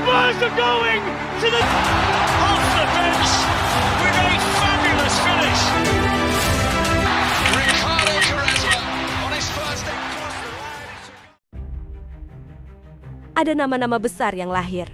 Spurs are going to the... Off the bench with a fabulous finish. Ricardo Quaresma on his first day. Ada nama-nama besar yang lahir,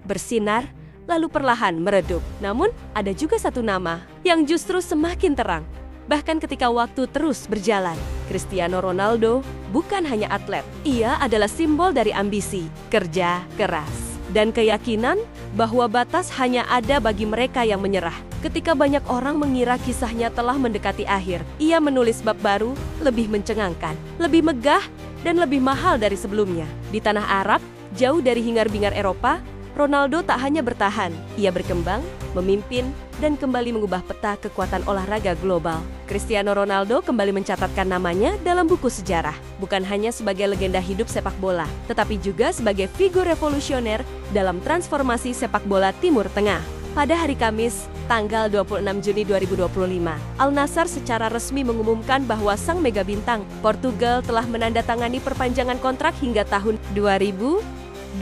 bersinar, lalu perlahan meredup. Namun, ada juga satu nama yang justru semakin terang. Bahkan ketika waktu terus berjalan, Cristiano Ronaldo bukan hanya atlet. Ia adalah simbol dari ambisi, kerja keras, dan keyakinan bahwa batas hanya ada bagi mereka yang menyerah. Ketika banyak orang mengira kisahnya telah mendekati akhir, ia menulis bab baru, lebih mencengangkan, lebih megah, dan lebih mahal dari sebelumnya. Di tanah Arab, jauh dari hingar-bingar Eropa, Ronaldo tak hanya bertahan, ia berkembang, memimpin, dan kembali mengubah peta kekuatan olahraga global. Cristiano Ronaldo kembali mencatatkan namanya dalam buku sejarah, bukan hanya sebagai legenda hidup sepak bola, tetapi juga sebagai figur revolusioner dalam transformasi sepak bola Timur Tengah. Pada hari Kamis, tanggal 26 Juni 2025, Al Nassr secara resmi mengumumkan bahwa sang mega bintang Portugal telah menandatangani perpanjangan kontrak hingga tahun 2027,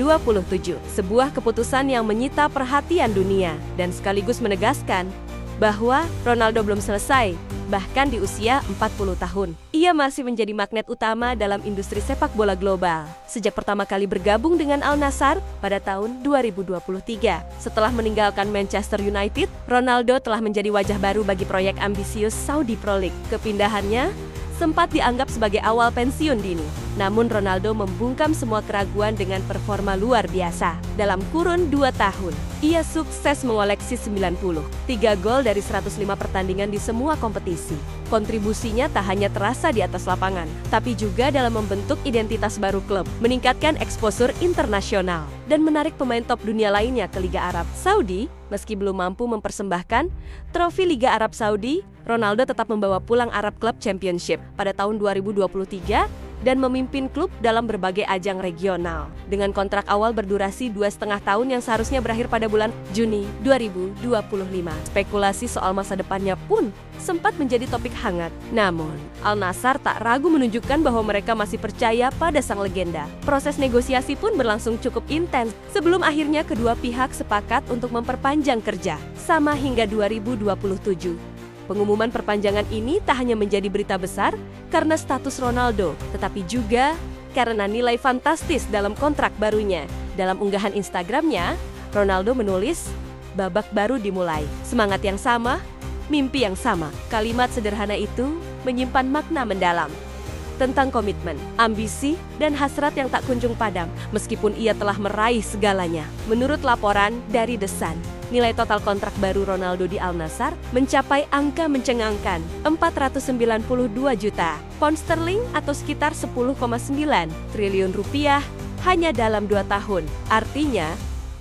sebuah keputusan yang menyita perhatian dunia dan sekaligus menegaskan bahwa Ronaldo belum selesai, bahkan di usia 40 tahun. Ia masih menjadi magnet utama dalam industri sepak bola global. Sejak pertama kali bergabung dengan Al Nassr pada tahun 2023. Setelah meninggalkan Manchester United, Ronaldo telah menjadi wajah baru bagi proyek ambisius Saudi Pro League. Kepindahannya sempat dianggap sebagai awal pensiun dini. Namun Ronaldo membungkam semua keraguan dengan performa luar biasa. Dalam kurun 2 tahun, ia sukses mengoleksi 3 gol dari 105 pertandingan di semua kompetisi. Kontribusinya tak hanya terasa di atas lapangan, tapi juga dalam membentuk identitas baru klub, meningkatkan eksposur internasional, dan menarik pemain top dunia lainnya ke Liga Arab Saudi. Meski belum mampu mempersembahkan trofi Liga Arab Saudi, Ronaldo tetap membawa pulang Arab Club Championship pada tahun 2023 dan memimpin klub dalam berbagai ajang regional. Dengan kontrak awal berdurasi 2,5 tahun yang seharusnya berakhir pada bulan Juni 2025. Spekulasi soal masa depannya pun sempat menjadi topik hangat. Namun, Al Nassr tak ragu menunjukkan bahwa mereka masih percaya pada sang legenda. Proses negosiasi pun berlangsung cukup intens sebelum akhirnya kedua pihak sepakat untuk memperpanjang kerja sama hingga 2027. Pengumuman perpanjangan ini tak hanya menjadi berita besar karena status Ronaldo, tetapi juga karena nilai fantastis dalam kontrak barunya. Dalam unggahan Instagramnya, Ronaldo menulis, "Babak baru dimulai, semangat yang sama, mimpi yang sama." Kalimat sederhana itu menyimpan makna mendalam tentang komitmen, ambisi, dan hasrat yang tak kunjung padam meskipun ia telah meraih segalanya. Menurut laporan dari The Sun, nilai total kontrak baru Ronaldo di Al Nassr mencapai angka mencengangkan 492 juta pound sterling atau sekitar 10,9 triliun rupiah hanya dalam 2 tahun. Artinya,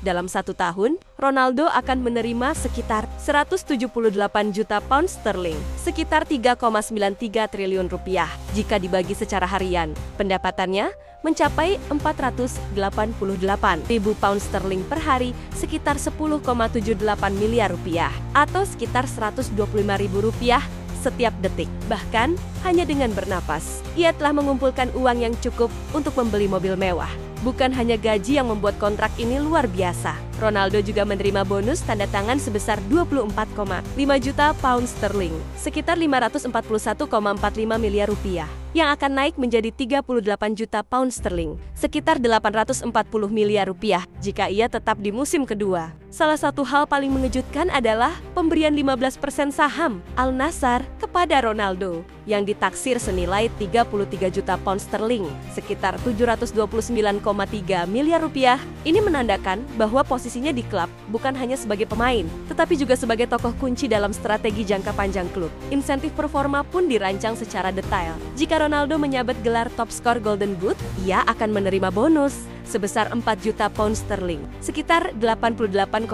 dalam 1 tahun, Ronaldo akan menerima sekitar 178 juta pound sterling, sekitar 3,93 triliun rupiah. Jika dibagi secara harian, pendapatannya mencapai 488 ribu pound sterling per hari, sekitar 10,78 miliar rupiah, atau sekitar 125 ribu rupiah setiap detik. Bahkan, hanya dengan bernapas, ia telah mengumpulkan uang yang cukup untuk membeli mobil mewah. Bukan hanya gaji yang membuat kontrak ini luar biasa, Ronaldo juga menerima bonus tanda tangan sebesar 24,5 juta pound sterling, sekitar 541,45 miliar rupiah, yang akan naik menjadi 38 juta pound sterling, sekitar 840 miliar rupiah jika ia tetap di musim kedua. Salah satu hal paling mengejutkan adalah pemberian 15% saham Al Nassr kepada Ronaldo yang ditaksir senilai 33 juta pound sterling, sekitar 729,3 miliar rupiah. Ini menandakan bahwa posisinya di klub bukan hanya sebagai pemain, tetapi juga sebagai tokoh kunci dalam strategi jangka panjang klub. Insentif performa pun dirancang secara detail. Jika Ronaldo menyabet gelar top skor Golden Boot, ia akan menerima bonus sebesar 4 juta pound sterling, sekitar 88,4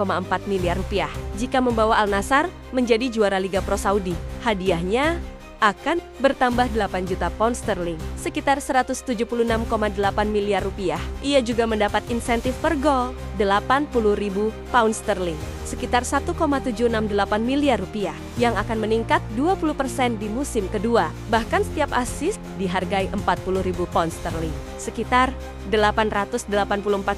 miliar rupiah. Jika membawa Al Nassr menjadi juara Liga Pro Saudi, hadiahnya akan bertambah 8 juta pound sterling, sekitar 176,8 miliar rupiah. Ia juga mendapat insentif per gol pound sterling, sekitar 1,768 miliar rupiah, yang akan meningkat 20% di musim kedua. Bahkan setiap assist dihargai 40.000 pound sterling, sekitar 884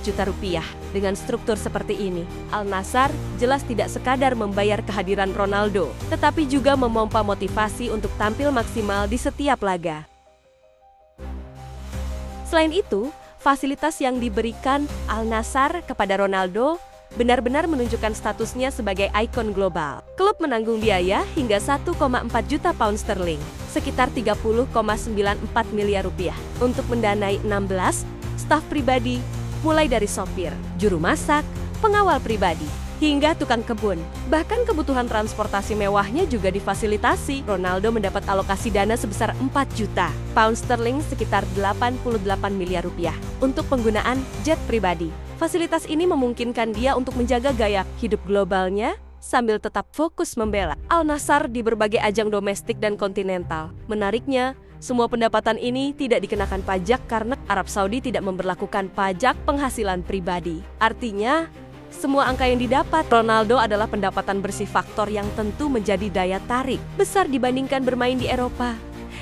juta rupiah. Dengan struktur seperti ini, Al Nassr jelas tidak sekadar membayar kehadiran Ronaldo, tetapi juga memompa motivasi untuk tampil maksimal di setiap laga. Selain itu, fasilitas yang diberikan Al Nassr kepada Ronaldo benar-benar menunjukkan statusnya sebagai ikon global. Klub menanggung biaya hingga 1,4 juta pound sterling, sekitar 30,94 miliar rupiah, untuk mendanai 16 staf pribadi, mulai dari sopir, juru masak, pengawal pribadi, hingga tukang kebun. Bahkan kebutuhan transportasi mewahnya juga difasilitasi. Ronaldo mendapat alokasi dana sebesar 4 juta pound sterling, sekitar 88 miliar rupiah, untuk penggunaan jet pribadi. Fasilitas ini memungkinkan dia untuk menjaga gaya hidup globalnya sambil tetap fokus membela Al Nassr di berbagai ajang domestik dan kontinental. Menariknya, semua pendapatan ini tidak dikenakan pajak karena Arab Saudi tidak memberlakukan pajak penghasilan pribadi. Artinya, semua angka yang didapat Ronaldo adalah pendapatan bersih, faktor yang tentu menjadi daya tarik besar dibandingkan bermain di Eropa.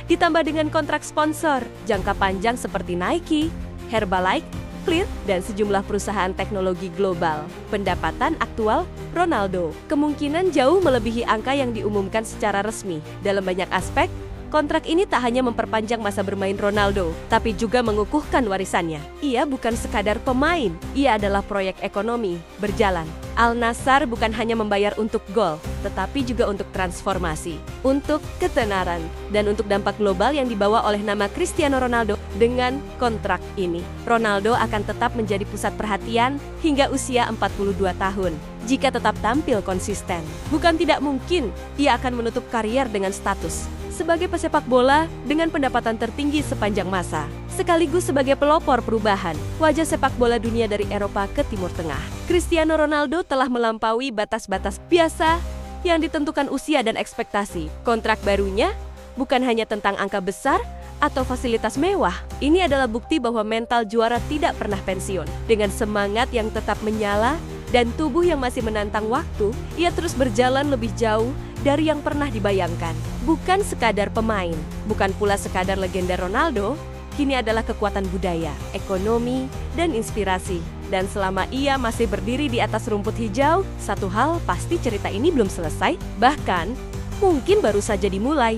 Ditambah dengan kontrak sponsor jangka panjang seperti Nike, Herbalife, Clear, dan sejumlah perusahaan teknologi global. Pendapatan aktual Ronaldo kemungkinan jauh melebihi angka yang diumumkan secara resmi. Dalam banyak aspek, kontrak ini tak hanya memperpanjang masa bermain Ronaldo, tapi juga mengukuhkan warisannya. Ia bukan sekadar pemain, ia adalah proyek ekonomi berjalan. Al Nassr bukan hanya membayar untuk gol, tetapi juga untuk transformasi, untuk ketenaran, dan untuk dampak global yang dibawa oleh nama Cristiano Ronaldo. Dengan kontrak ini, Ronaldo akan tetap menjadi pusat perhatian hingga usia 42 tahun. Jika tetap tampil konsisten, bukan tidak mungkin ia akan menutup karier dengan status sebagai pesepak bola dengan pendapatan tertinggi sepanjang masa, sekaligus sebagai pelopor perubahan wajah sepak bola dunia dari Eropa ke Timur Tengah. Cristiano Ronaldo telah melampaui batas-batas biasa yang ditentukan usia dan ekspektasi. Kontrak barunya bukan hanya tentang angka besar atau fasilitas mewah. Ini adalah bukti bahwa mental juara tidak pernah pensiun. Dengan semangat yang tetap menyala dan tubuh yang masih menantang waktu, ia terus berjalan lebih jauh dari yang pernah dibayangkan. Bukan sekadar pemain, bukan pula sekadar legenda Ronaldo, kini adalah kekuatan budaya, ekonomi, dan inspirasi. Dan selama ia masih berdiri di atas rumput hijau, satu hal pasti, cerita ini belum selesai, bahkan mungkin baru saja dimulai.